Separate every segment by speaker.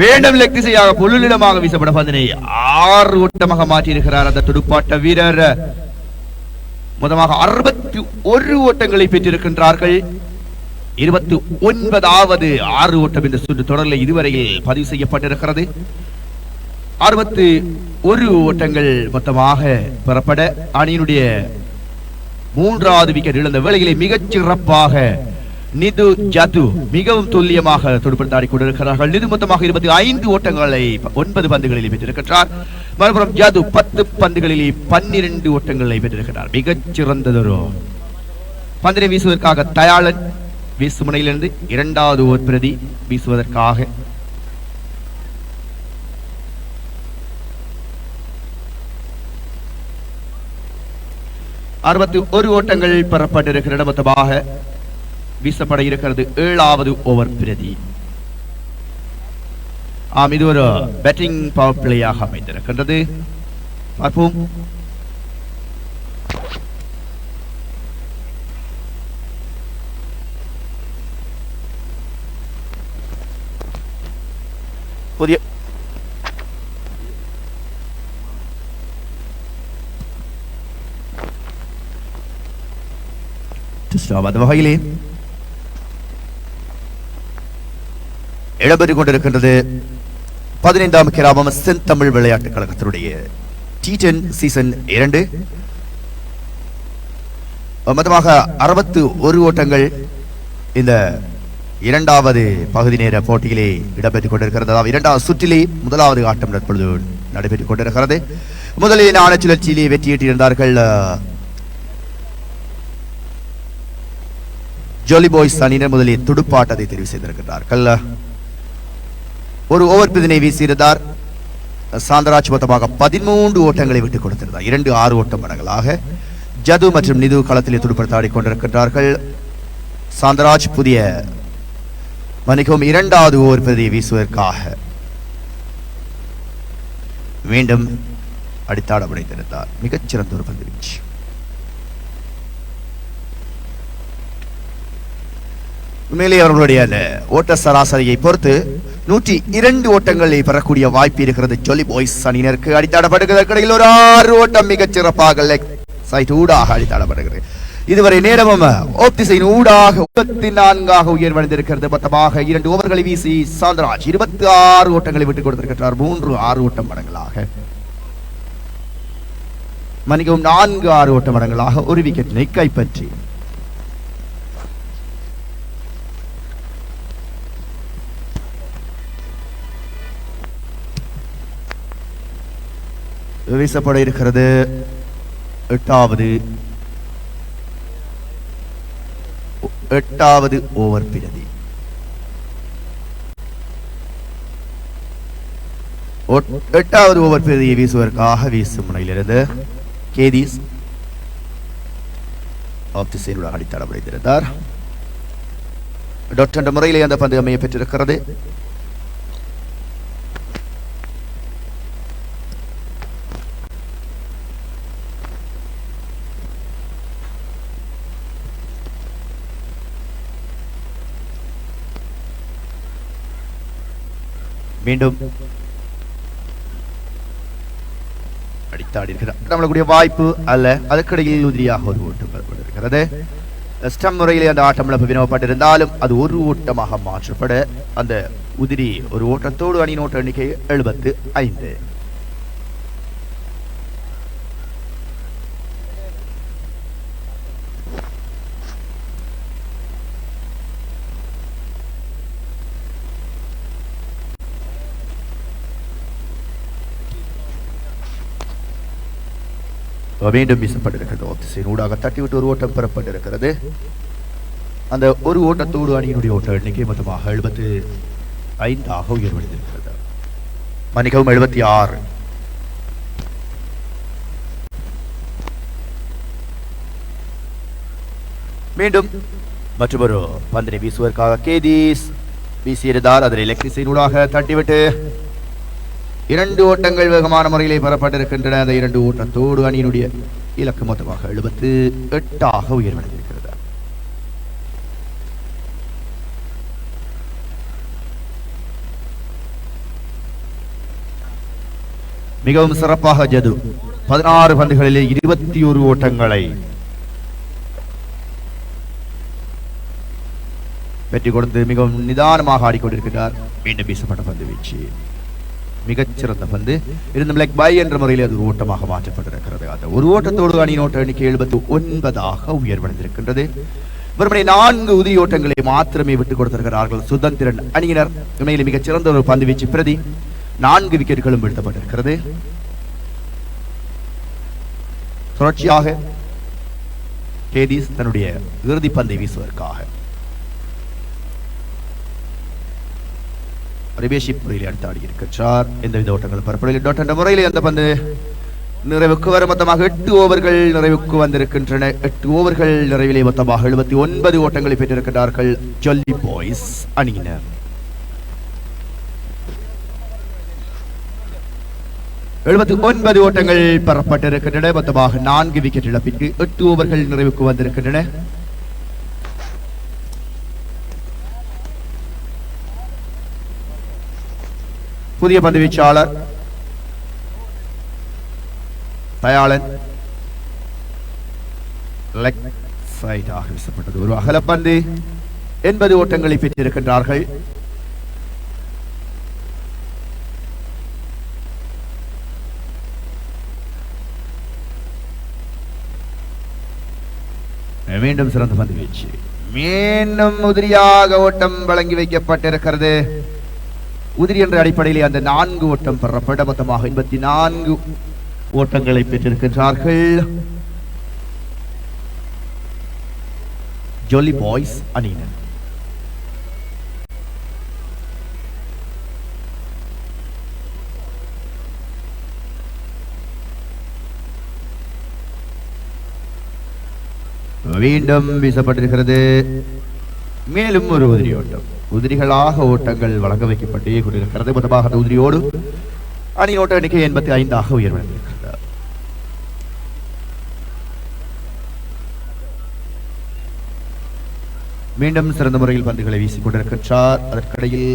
Speaker 1: வேண்டும் லெக் திசையாக புல்லிடமாக வீசப்பட பந்தினை 6 ஓட்டமாக மாற்றியிருக்கிறார் அந்த துடுப்பாட்ட வீரர். மொத்தமாக 61 ஓட்டங்களை பெற்றிருக்கின்றார்கள். 29வது 6 ஓட்டம் இந்த சுற்று தொடரில் இதுவரையில் பதிவு செய்யப்பட்டிருக்கிறது. 61 ஓட்டங்கள் மொத்தமாக பெறப்பட அணியினுடைய 3வது விக்கெட் இழந்த வேளையிலே மிகச் சிறப்பாக நிது ஜது மிகவும் துல்லியமாக துடுப்படுத்தாடி கொண்டிருக்கிறார்கள். நிது மொத்தமாக 25 ஓட்டங்களை 9 பந்துகளில் பெற்றிருக்கிறார். மறுபுறம் ஜது 10 பந்துகளில் 12 ஓட்டங்களை பெற்றிருக்கிறார். மிகச் சிறந்ததொரு பந்தினை வீசுவதற்காக தயாளன் வீசு முனையிலிருந்து 2வது ஓவர் பிரதி வீசுவதற்காக ஒரு ஓட்டங்கள் பெறப்பட்டிருக்கிற மொத்தமாக வீசப்பட இருக்கிறது 7வது ஓவர் பிரதி. இது ஒரு பேட்டிங் பவர் பிளேயாக அமைந்திருக்கின்றது. பார்ப்போம். புதிய வகையிலே இடம்பெற்றுக் கொண்டிருக்கின்றது 15ஆம் கிராமம் செந்தமிழ் விளையாட்டுக் கழகத்தினுடைய T10 சீசன் 2. மொத்தமாக 61 ஓட்டங்கள் இந்த 2வது பகுதி நேர போட்டியிலே இடம்பெற்றுக் கொண்டிருக்கிறது. 2வது சுற்றிலே 1வது ஆட்டம் தற்பொழுது நடைபெற்றுக் கொண்டிருக்கிறது. முதலில் நாண சுழற்சியிலே வெற்றியீட்டிருந்தார்கள் ஜோலி பாய்ஸ் அணியினர். முதலில் துடுப்பாட்டத்தை தெரிவு செய்திருக்கிறார்கள். ஒரு ஓவர் பிதினை வீசியிருந்தார் சாந்தராஜ். மொத்தமாக 13 ஓட்டங்களை விட்டுக் கொடுத்திருந்தார். 2 6 ஓட்ட மடங்களாக ஜது மற்றும் நிது களத்திலே துடுப்படுத்தாடி கொண்டிருக்கின்றார்கள். சாந்தராஜ் புதிய மணிக்கும் 2வது ஓவர் பிரதியை வீசுவதற்காக மீண்டும் அடித்தாட உடைத்திருந்தார். மிகச்சிறந்த ஒரு பந்து வீச்சு. உண்மையிலே அவர்களுடைய ஓட்ட சராசரியை பொறுத்து 102 ஓட்டங்களை பெறக்கூடிய வாய்ப்பு இருக்கிறது ஜோலி பாய்ஸ் அணியினருக்கு. அடித்தாடப்படுகிறதற்கிடையில் ஒரு 6 ஓட்டம் மிகச் சிறப்பாக லெக் சைட் ஊடாக அடித்தாடப்படுகிறது. இதுவரை நேரமும் ஓப் திசையின் ஊடாக 34ஆக உயர்வடைந்திருக்கிறது. மொத்தமாக 2 ஓவர்களை வீசி சாந்தராஜ் 26 ஓட்டங்களை விட்டுக் கொடுத்திருக்கிறார். 3 6 ஓட்ட மடங்களாக மணிக்கும் 4 6 ஓட்ட மடங்களாக ஒரு விக்கெட்டினை கைப்பற்றி வீசப்பட இருக்கிறது 8வது ஓவர் பிரதி. 8வது ஓவர் பிரதியை வீசுவதற்காக வீசும் முனையிலிருந்து கேதீஸ் அடித்தளம் அடைந்திருந்தார். என்ற முறையிலே அந்த பந்து அமைய பெற்றிருக்கிறது. மீண்டும் அடித்தாடி நம்மளுடைய வாய்ப்பு அல்ல. அதற்கிடையில் உதிரியாக ஒரு ஓட்டம் பெறப்பட்டிருக்கிறது. ஸ்டம் முறையிலே அந்த ஆட்டம் இழப்பு வினவப்பட்டிருந்தாலும் அது ஒரு ஓட்டமாக மாற்றப்பட அந்த உதிரி ஒரு ஓட்டத்தோடு அணியின் ஓட்ட எண்ணிக்கை 75. மீண்டும் வீசப்பட்டிருக்கிறது. ஊடாக தட்டிவிட்டு ஒரு ஓட்டம் பெறப்பட்டிருக்கிறது. அந்த ஒரு ஓட்டத்தோடு அணியினுடைய ஓட்ட எண்ணிக்கை மொத்தமாக 75ஆக உயர்வடைந்திருக்கிறது. மணிக்கவும் 76. மீண்டும் மற்றொரு பந்தினை வீசுவதற்காக கேதீஸ் வீசியிருந்தால் அதனை லெக்ஸினூடாக தட்டிவிட்டு 2 ஓட்டங்கள் வேகமான முறையிலே பெறப்பட்டிருக்கின்றன. அந்த 2 ஓட்டத்தோடு அணியினுடைய இலக்கு மொத்தமாக 78ஆக உயர்வடைந்திருக்கிறது. மிகவும் சிறப்பாக ஜது 16 பந்துகளிலே 21 ஓட்டங்களை பெற்றுக் கொடுத்து மிகவும் நிதானமாக ஆடிக்கொண்டிருக்கிறார். மீண்டும் வீசப்பட்ட பந்து வீச்சு மிகச்சிறந்த பந்து இருந்தும் லெக் பை என்ற முறையில் அது ஒரு ஓட்டமாக மாற்றப்பட்டிருக்கிறது. அந்த ஒரு ஓட்டத்தோடு அணியின் ஓட்ட எண்ணிக்கை 79 உயர்வடைந்திருக்கின்றது. வெறுமனே 4 உதிரி ஓட்டங்களை மாத்திரமே விட்டுக் கொடுத்திருக்கிறார்கள் சுதந்திரன் அணியினர். உண்மையில் மிகச்சிறந்த ஒரு பந்து வீச்சு பிரதி 4 விக்கெட்டுகளும் வீழ்த்தப்பட்டிருக்கிறது. தொடர்ச்சியாக கேதீஸ் தன்னுடைய இறுதி பந்தை வீசுவதற்காக முறையில் அடுத்தாடி இருக்கின்றார். எந்தவித ஓட்டங்களும் பெறப்படவில்லை என்ற முறையில் அந்த பந்து நிறைவுக்கு வர மொத்தமாக 8 ஓவர்கள் நிறைவுக்கு வந்திருக்கின்றன. 8 ஓவர்கள் நிறைவிலே மொத்தமாக 79 ஓட்டங்களை பெற்றிருக்கிறார்கள் ஜொல்லி பாய்ஸ் அணியினர். 79 ஓட்டங்கள் பெறப்பட்டிருக்கின்றன. மொத்தமாக 4 விக்கெட் இழப்பிற்கு 8 ஓவர்கள் நிறைவுக்கு வந்திருக்கின்றன. புதிய பந்து வீச்சாளர் தயாளன் லெக் சைடாக வீசப்பட்டது. ஒரு அகலப்பந்து 80 ஓட்டங்களை பெற்றிருக்கின்றார்கள். மீண்டும் சிறந்த பந்து வீச்சு மீண்டும் உதிரியாக ஓட்டம் வழங்கி வைக்கப்பட்டிருக்கிறது. உதிரி என்ற அடிப்படையில் அந்த 4 ஓட்டம் பெறப்பட்ட மொத்தமாக 84 ஓட்டங்களை பெற்றிருக்கின்றார்கள் ஜொல்லி பாய்ஸ் அணியினர். மீண்டும் வீசப்பட்டிருக்கிறது. மேலும் ஒரு உதிரி ஓட்டம். உதிரிகளாக ஓட்டங்கள் வழங்க வைக்கப்பட்டே கொண்டிருக்கிறது. மொத்தமாக அந்த உதிரியோடு அணி ஓட்ட எண்ணிக்கை 85 உயர்வடைந்திருக்கிறது. மீண்டும் சிறந்த முறையில் பந்துகளை வீசிக் கொண்டிருக்கின்றார். அதற்கிடையில்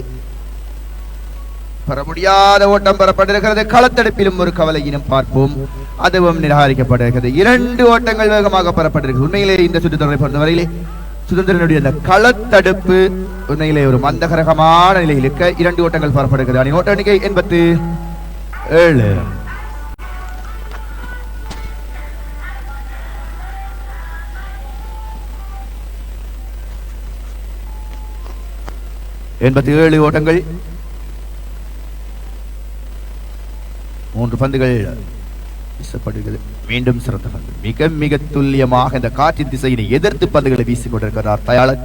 Speaker 1: பெற முடியாத ஓட்டம் பெறப்பட்டிருக்கிறது. களத்தடுப்பிலும் ஒரு கவலையினம் பார்ப்போம். அதுவும் நிராகரிக்கப்பட்டிருக்கிறது. 2 ஓட்டங்கள் வேகமாக பெறப்பட்டிருக்கிறது. உண்மையிலே இந்த சுற்றுத்தொடரை பொறுத்தவரையிலே சுதந்திரனுடைய அந்த களத்தடுப்பு உண்மையிலே ஒரு மந்தகரகமான நிலையில் இருக்க 2 ஓட்டங்கள் பெறப்படுகிறது. அணி ஓட்ட எண்ணிக்கை 87. ஓட்டங்கள் 3 பந்துகள் வீசப்படுகிறது. மீண்டும் சிறந்த பந்து மிக மிக துல்லியமாக இந்த காற்றின் திசையினை எதிர்த்து பந்துகளை வீசிக் கொண்டிருக்கிறார் தயாளன்.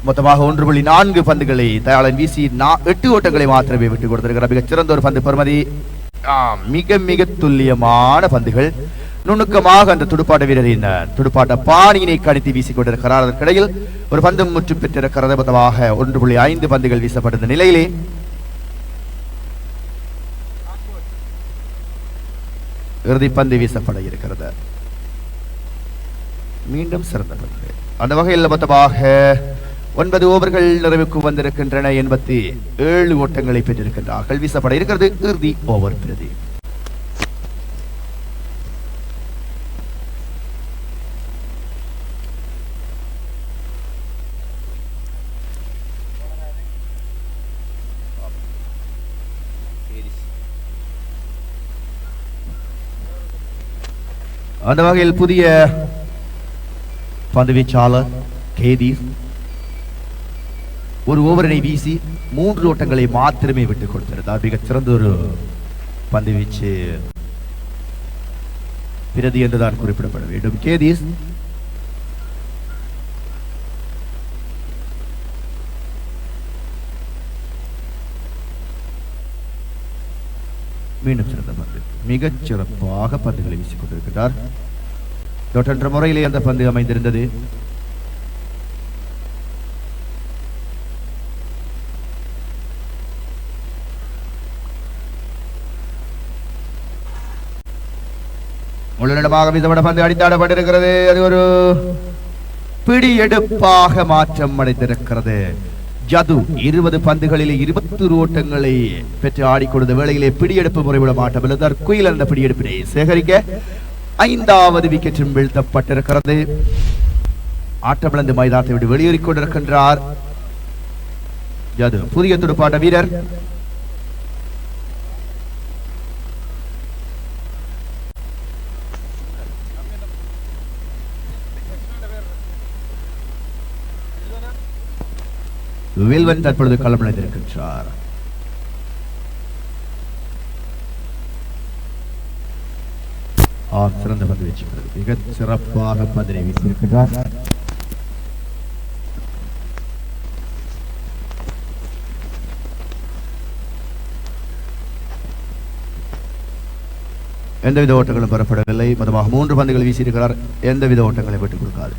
Speaker 1: மொத்தமாக 1.4 பந்துகளை தயாளன் வீசி 8 ஓட்டங்களை மாத்திரமே விட்டுக் கொடுத்திருக்கிறார். மிகச் சிறந்த ஒரு பந்து பெறுமதி. மிக மிக துல்லியமான பந்துகள் நுணுக்கமாக அந்த துடுப்பாட்ட வீரரின் துடுப்பாட்ட பாணியினை கணித்து வீசிக் கொண்டிருக்கிறார். அதற்கிடையில் ஒரு பந்து முற்று பெற்றிருக்கிறது. மொத்தமாக 1.5 பந்துகள் வீசப்பட்ட நிலையிலே இறுதி பந்து வீசப்பட இருக்கிறது. மீண்டும் சிறந்த பந்து. அந்த வகையில் மொத்தமாக 9 ஓவர்கள் நிறைவுக்கு வந்திருக்கின்றன. 87 ஓட்டங்களை பெற்றிருக்கின்றார்கள். வீசப்பட இருக்கிறது இறுதி ஓவர் பிரதி. அந்த வகையில் புதிய பந்து வீச்சாளர் கேதீஸ் ஒரு ஓவரினை வீசி 3 ஓட்டங்களை மாத்திரமே விட்டுக் கொடுத்திருந்தார். மிகச் சிறந்த ஒரு பந்து வீச்சு பிரதி என்றுதான் குறிப்பிடப்பட வேண்டும். கேதீஸ் மீண்டும் சிறந்த பந்து மிகச் சிறப்பாக பந்துகளை வீசிக் கொண்டிருக்கிறார். என்ற முறையிலே அந்த பந்து அமைந்திருந்தது. முழுநடமாக வீசப்பட பந்து அடித்தாடப்பட்டிருக்கிறது. அது ஒரு பிடி எடுப்பாக மாற்றம் அடைந்திருக்கிறது. ஜது 20 பந்துகளிலே 21 ஓட்டங்களை பெற்று ஆடிக்கொண்ட வேளையிலே பிடியெடுப்பு முறைவிட மாட்டமிருந்தார். குயில் அந்த பிடியெடுப்பினை சேகரிக்க 5வது விக்கெட்டும் வீழ்த்தப்பட்டிருக்கிறது. ஆட்டமிழந்து மைதானத்தை விட்டு வெளியேறிக் கொண்டிருக்கின்றார் ஜது. புதிய துடுப்பாட்ட வீரர் வில்வன் தற்பொழுது களமிழந்திருக்கின்றார். சிறந்த பந்து வீச்சு, மிக சிறப்பாக பந்தினை வீசியிருக்கின்றார். எந்தவித ஓட்டங்களும் பெறப்படவில்லை. மொத்தமாக 3 பந்துகள் வீசியிருக்கிறார். எந்தவித ஓட்டங்களை விட்டுக் கொடுக்காது.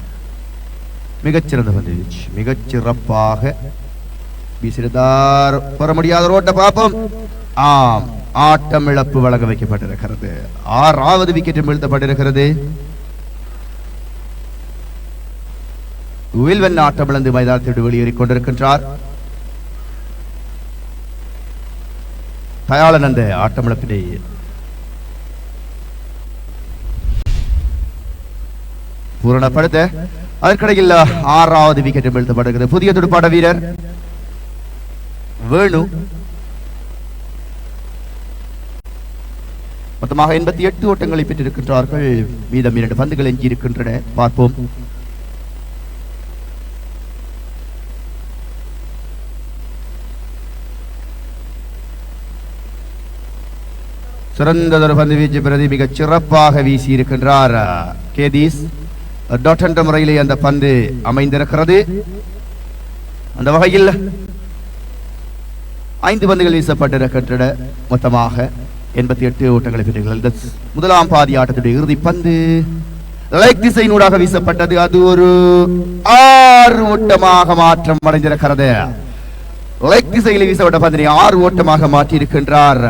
Speaker 1: மிகச்சிறந்த பந்து வீச்சு, மிகச்சிறப்பாக வீசியிருந்தார். பெற முடியாத ஓட்ட பார்ப்போம். ஆம், ஆட்டம் இழப்பு வழங்க வைக்கப்பட்டிருக்கிறது. 6வது விக்கெட்டும் வீழ்த்தப்பட்டிருக்கிறது. வில்வன் ஆட்டம் இழந்து மைதானத்தை விட்டு வெளியேறிக் கொண்டிருக்கின்றார். தயாளன் அந்த ஆட்டம் இழப்பினை பூரணப்படுத்த அதற்கிடையில் 6வது விக்கெட்டும் வீழ்த்தப்படுகிறது. புதிய துடுப்பாட்ட வீரர் வேணு. மொத்தமாக 88 ஓட்டங்களை பெற்றிருக்கின்றார்கள். மீதம் 2 பந்துகள் எஞ்சி இருக்கின்றன. பார்ப்போம். சிறந்ததொரு பந்து வீச்சு பிரதி மிகச் சிறப்பாக வீசி இருக்கின்றார் கேதீஸ். டாட் என்ற முறையிலே அந்த பந்து அமைந்திருக்கிறது. அந்த வகையில் 5 பந்துகள் வீசப்பட்டிருக்கின்றன. மொத்தமாக 88 ஓட்டங்களை பெற்றீர்கள். முதலாம் பாதி ஆட்டத்துடைய இறுதி பந்து லைக் திசையினூடாக வீசப்பட்டது. அது ஒரு 6 ஓட்டமாக மாற்றம் அடைந்திருக்கிறது. லைக் திசையில் வீசப்பட்ட பந்தினை 6 ஓட்டமாக மாற்றி இருக்கின்றார்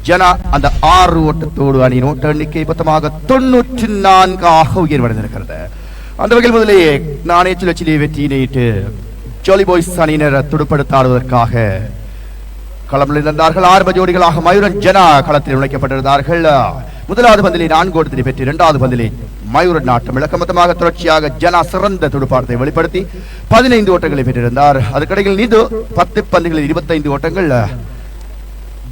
Speaker 1: ஜனா. அந்த 6 ஓட்டத்தோடு அணியின் ஓட்ட எண்ணிக்கை மொத்தமாக 94 உயர்வடைந்திருக்கிறது. அந்த வகையில் முதலே நாணய சுழற்சியிலே வெற்றியினையிட்டு ஜோலி பாய்ஸ் அணியினர் துடுப்படுத்தாடுவதற்காக களமில் இருந்தார்கள். 6 ஜோடிகளாக மயூரன் ஜனா களத்தில் நுழைக்கப்பட்டிருந்தார்கள். முதலாவது பந்திலே 4 ஓட்டத்தினை பெற்று 2வது பந்திலே மயூரன் ஆட்டம் இழக்க மொத்தமாக தொடர்ச்சியாக ஜனா சிறந்த துடுப்பாட்டத்தை வெளிப்படுத்தி 15 ஓட்டங்களை பெற்றிருந்தார். அதுக்கிடையில் நிது 10 பந்துகளில் 25 ஓட்டங்கள்,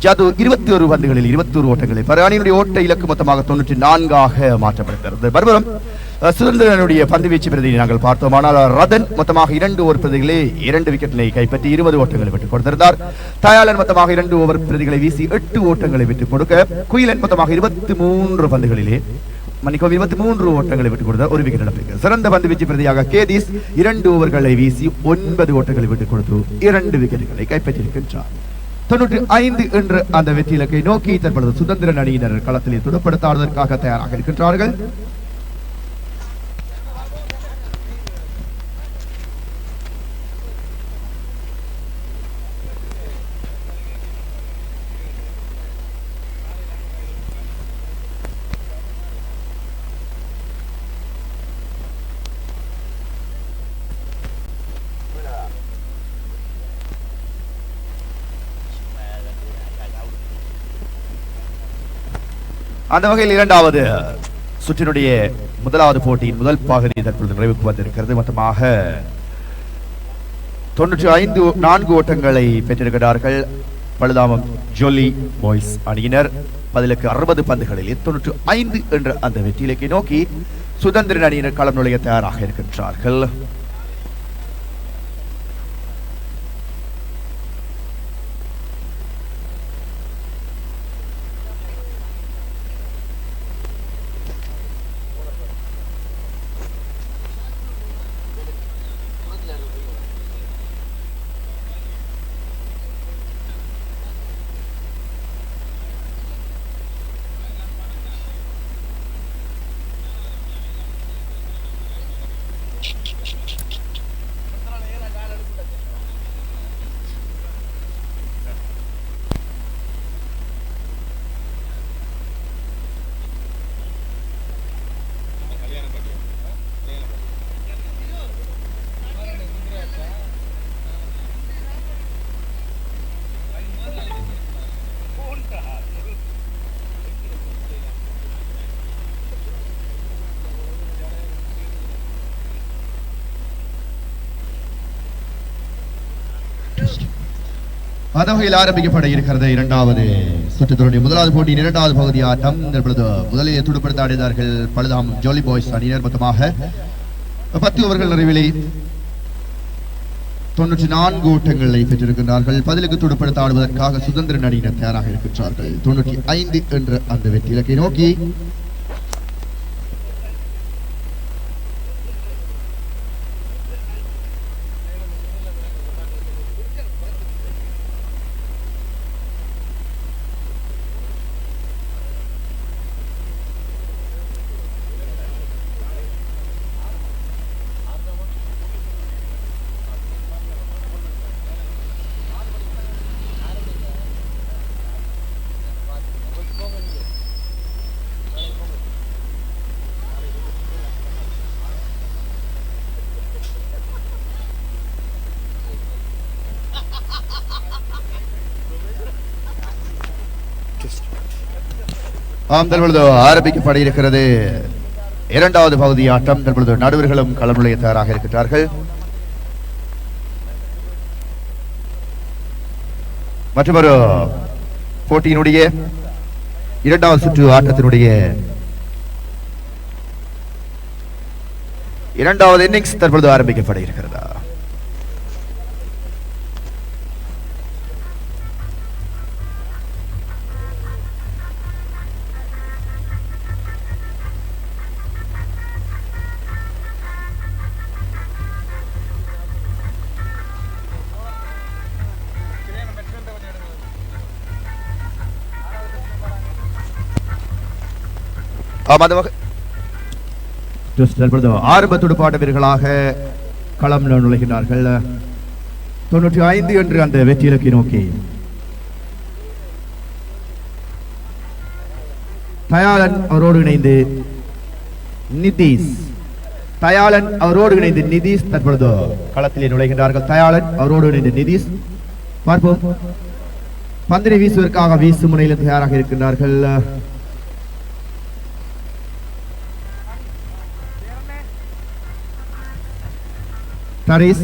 Speaker 1: ஜது 21 பந்துகளில் 21 ஓட்டங்களை பெற அணியினுடைய ஓட்ட இலக்கு மொத்தமாக 94 மாற்றப்படுகிறது. மறுபுறம் சுதந்திரனுடைய பந்து வீச்சு பிரதியை நாங்கள் பார்த்தோம். ஆனால் ரதன் மொத்தமாக 2 ஓவர் பிரதிகளே 2 விக்கெட்டினை கைப்பற்றி 20 ஓட்டங்களை விட்டுக் கொடுத்திருந்தார். தயாளன் மொத்தமாக 2 ஓவர் பிரதிகளை வீசி 8 ஓட்டங்களை விட்டுக் கொடுக்க, குயிலன் மொத்தமாக 23 பந்துகளிலே 23 ஓட்டங்களை விட்டுக் கொடுத்தார். 1 விக்கெட் இழப்பிற்கு. சிறந்த பந்து வீச்சு பிரதியாக கேதீஸ் 2 ஓவர்களை வீசி 9 ஓட்டங்களை விட்டுக் கொடுத்து 2 விக்கெட்டுகளை கைப்பற்றியிருக்கின்றார். 95 என்ற அந்த வெற்றி இலக்கை நோக்கி தற்பொழுது சுதந்திரன் அணியினர் களத்திலே துடுப்படுத்தாடுவதற்காக தயாராக இருக்கின்றார்கள். அந்த வகையில் 2வது சுற்றினுடைய முதலாவது போட்டியின் முதல் பகுதி தற்பொழுது நிறைவுக்கு வந்திருக்கிறது. மொத்தமாக 94 ஓட்டங்களை பெற்றிருக்கிறார்கள் பழுதாமம் ஜோலி பாய்ஸ் அணியினர். பதிலுக்கு 60 பந்துகளில் 95 என்ற அந்த வெற்றியிலக்கை நோக்கி சுதந்திரன் அணியினர் களம் நுழைய தயாராக இருக்கின்றார்கள். அந்த வகையில் ஆரம்பிக்கப்பட இருக்கிறது இரண்டாவது சுற்றுத்தொடரின் முதலாவது போட்டியின் இரண்டாவது பகுதி ஆட்டம். முதலில் துடுப்படுத்த ஆடினார்கள் பழுதாம் ஜோலி பாய்ஸ் அணியினர். மொத்தமாக 10 ஓவர்கள் நிறைவிலே 94 ஓட்டங்களை பெற்றிருக்கின்றார்கள். பதிலுக்கு துடுப்படுத்த ஆடுவதற்காக சுதந்திரன் அணியினர் தயாராக இருக்கின்றார்கள். 95 என்ற அந்த வெற்றி இலக்கை நோக்கி ஆரம்பிக்கப்பட இருக்கிறது இரண்டாவது பகுதி ஆட்டம். தற்பொழுது நடுவர்களும் களம் நுழைய தயாராக இருக்கிறார்கள். மற்றொரு போட்டியினுடைய இரண்டாவது சுற்று ஆட்டத்தினுடைய இரண்டாவது இன்னிங்ஸ் தற்பொழுது ஆரம்பிக்கப்பட இருக்கிறதா? ஆரம்ப துடுப்பாட்ட வீரர்களாக களம் நுழைகின்றார்கள். 95 என்று அந்த வெற்றி இலக்கை நோக்கி தயாளன் அவரோடு இணைந்து நிதீஷ் தற்பொழுது களத்திலே நுழைகின்றார்கள். தயாளன் அவரோடு இணைந்து நிதீஷ். பார்ப்போம், பந்தினை வீசுவதற்காக வீசு முனையில் தயாராக இருக்கின்றார்கள். Taris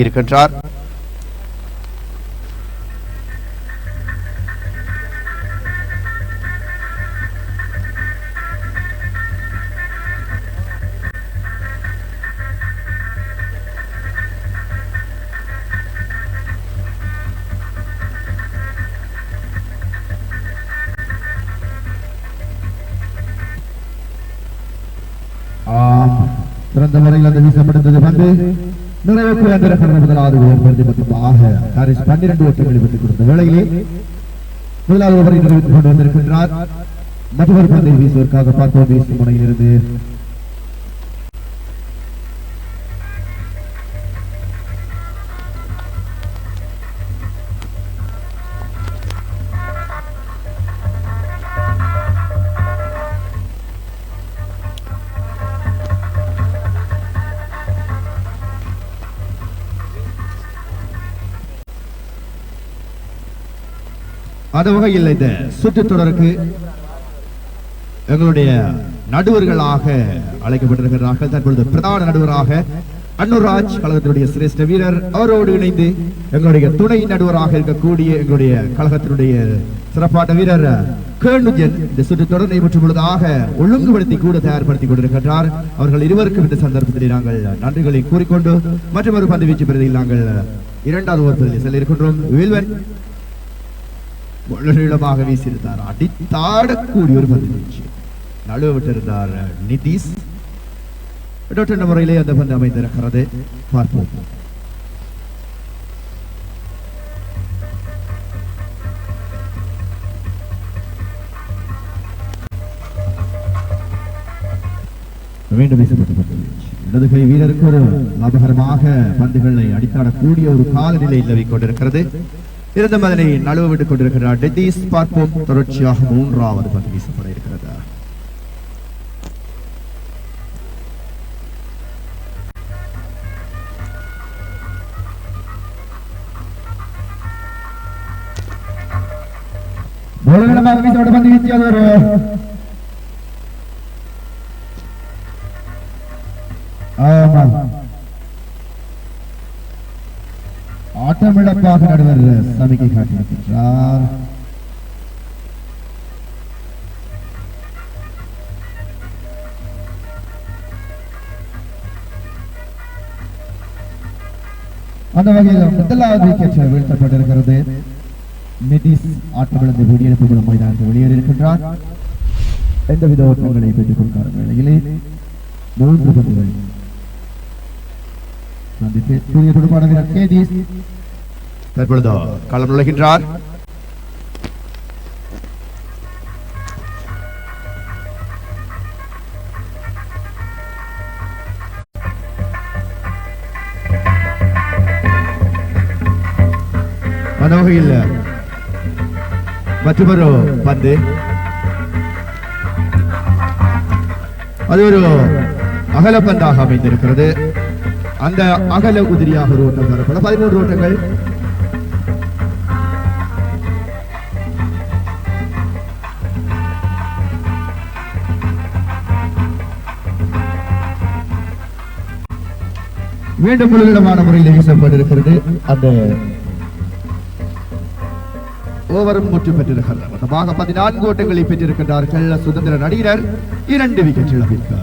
Speaker 1: இருக்கின்றார். சிறந்த முறையில் அந்த வீசப்படுத்தது பந்து நிறைவேற்ற முதலாவது ஓவர் மொத்தமாக ஹாரிஸ் 12 ஓட்டங்களை பெற்றுக் கொடுத்த வேளையிலே முதலாவது ஓவரை நிறைவேற்றிக் கொண்டு வந்திருக்கின்றார். மற்றொரு பந்தை வீசுவதற்காக பார்ப்போம். வீசும் முனையில் இருந்து அந்த வகையில் இந்த சுற்றுத்தொடருக்கு எங்களுடைய நடுவர்களாக அழைக்கப்பட்டிருக்கிறார்கள். தற்பொழுது பிரதான நடுவராக அன்னுராஜ் கழகத்தினுடைய சிரேஷ்ட வீரர், அவரோடு இணைந்து எங்களுடைய துணை நடுவராக இருக்கக்கூடிய எங்களுடைய கழகத்தினுடைய சிறப்பான வீரர் கேணுஜன் இந்த சுற்றுத்தொடரை முற்றுமுழுதாக ஒழுங்குபடுத்தி கூட தயார்படுத்திக் கொண்டிருக்கின்றார். அவர்கள் இருவருக்கும் இந்த சந்தர்ப்பத்தில் நாங்கள் நன்றிகளை கூறிக்கொண்டு மற்றொரு பந்து வீச்சு பிரதியில் நாங்கள் இரண்டாவது ஓவர் பகுதியில் செல்ல இருக்கின்றோம். வில்வன் நீளமாக வீசியிருந்தார். அடித்தாடக்கூடிய ஒரு பந்து வீச்சு நழுவ விட்டிருந்தார் நிதீஷ். முறையிலே அந்த பந்து அமைந்திருக்கிறது. பார்ப்போம். மீண்டும் இடது கை வீரருக்கு ஒரு லாபகரமாக பந்துகளை அடித்தாடக்கூடிய ஒரு காலநிலை நிலவிக் கொண்டிருக்கிறது. இருந்த அதனை நழுவ விட்டுக் கொண்டிருக்கிறார் நிதீஷ். பார்ப்போம், தொடர்ச்சியாக மூன்றாவது பந்து வீசப்பட இருக்கிறது. பந்து வீச்சு அது ஒரு
Speaker 2: ஆட்டமிழப்பாக நடுவர் சமிகை காட்டியிருக்கின்றார். அந்த வகையில் முதலாவது விக்கெட் வீழ்த்தப்பட்டிருக்கிறது. மெதிஸ் ஆட்டமிழந்து வெளியெடுப்பு மூலம் மைதானத்தை வெளியேறியிருக்கின்றார். எந்தவித ஓட்டங்களை பெற்றுக் கொடுக்காத வேளையிலே 3 பந்துகள் சந்தித்து புதிய துடுப்பாட வீரர் கேதீஸ்
Speaker 1: தற்பொழுது களம் நுழைகின்றார். அந்த வகையில் மற்றொரு பந்து, அது ஒரு அகல பந்தாக அமைந்திருக்கிறது. அந்த அகல உதிரியாக ஒரு ஓட்டம் தரப்பட 13 ஓட்டங்கள். மீண்டும் முழுகிடமான முறையில் வீசப்பட்டிருக்கிறது. அந்த ஓவரும் முற்று பெற்றிருக்கிறது. மொத்தமாக 14 ஓட்டங்களை பெற்றிருக்கின்றார்கள் சுதந்திர அணியினர். 2 விக்கெட் இழப்பிற்கு.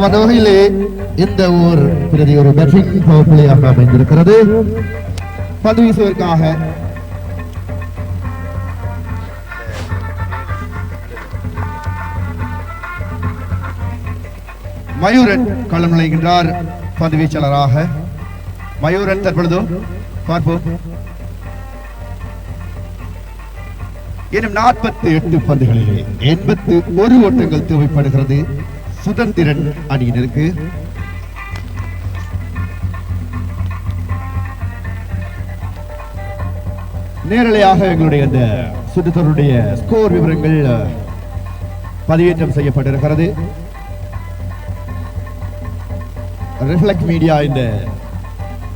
Speaker 1: அந்த வகையிலே இந்த ஓர் பிரதி ஒரு பேட்டிங் பவர் பிளேயாக அமைந்திருக்கிறது. பந்து வீசுவதற்காக மயூரன் களம் நுழைகின்றார். பந்து வீச்சாளராக மயூரன் தற்பொழுது பார்ப்போம். இன்னும் 48 பந்துகளிலே 81 ஓட்டங்கள் தேவைப்படுகிறது சுதந்திரன் அணியினருக்கு. நேரலையாக எங்களுடைய இந்த சுற்றுத்தொடருடைய ஸ்கோர் விவரங்கள் பதிவேற்றம் செய்யப்பட்டிருக்கிறது. ரிஃப்ளெக்ட் மீடியா இந்த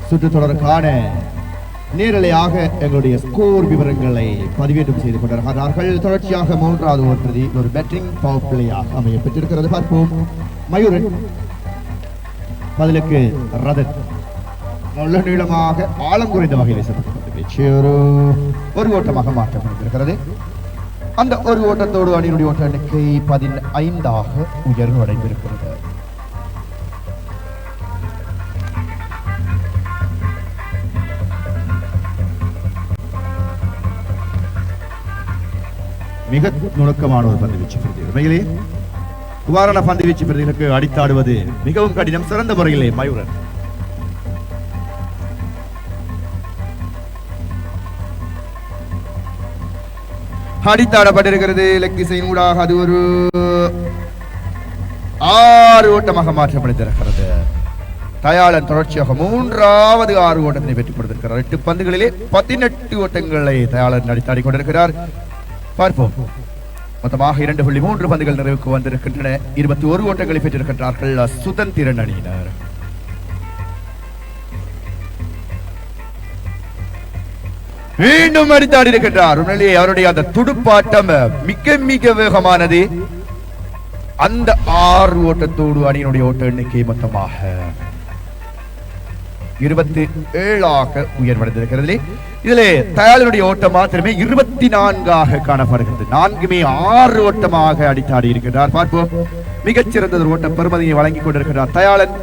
Speaker 1: சுற்றுத்தொடருக்கான நேரலையாக எங்களுடைய ஸ்கோர் விவரங்களை பதிவேற்றம் செய்து கொண்டிருக்கிறார்கள். தொடர்ச்சியாக 3வது ஓவர் பிரதி ஒரு பேட்டிங் பவர் பிளேயாக அமைய பெற்றிருக்கிறது. பார்ப்போம். மயூரன் பதிலுக்கு ரதன் நல்ல நீளமாக ஆழம் குறைந்த வகையில் ஒரு ஓட்டமாக மாற்றப்பட்டிருக்கிறது. அந்த ஒரு ஓட்டத்தோடு அணியினுடைய ஓட்ட எண்ணிக்கை 15ஆக உயர்வு அடைந்திருக்கிறது. மிக நுணுக்கமான ஒரு பந்து வீச்சு பிரதி. உண்மையிலே இவ்வாறான பந்து வீச்சு பிரதிகளுக்கு அடித்தாடுவது மிகவும் கடினம். சிறந்த முறையிலே மயூரன் அடித்தாடப்பட்டிருக்கிறது. லெக் திசையின் ஊடாக அது ஒரு 6 ஓட்டமாக மாற்றப்படுத்திருக்கிறது. தயாளன் தொடர்ச்சியாக 3வது 6 ஓட்டத்தினை பெற்றுக் கொடுத்திருக்கிறார். 8 பந்துகளிலே 18 ஓட்டங்களை தயாளன் அடித்தாடி கொண்டிருக்கிறார். பார்ப்போம். மொத்தமாக 2.3 பந்துகள் நிறைவுக்கு வந்திருக்கின்றன. 21 ஓட்டங்களை பெற்றிருக்கின்றார்கள் சுதந்திரன் அணியினர். மீண்டும் அடித்தாடி இருக்கின்றார். உண்மையிலேயே அவருடைய அந்த துடுப்பாட்டம் மிக மிக வேகமானது. அந்த 6 ஓட்டத்தோடு அணியினுடைய ஓட்ட எண்ணிக்கை மொத்தமாக 27ஆக உயர்வடைந்திருக்கிறது. இதிலே தயாளனுடைய ஓட்டம் மாத்திரமே 24ஆக காணப்படுகிறது. 4மே 6 ஓட்டமாக அடித்தாடி இருக்கிறார். பார்ப்போம். மிகச்சிறந்த ஒரு ஓட்ட பெருமதியை வழங்கிக் கொண்டிருக்கிறார் தயாளன்.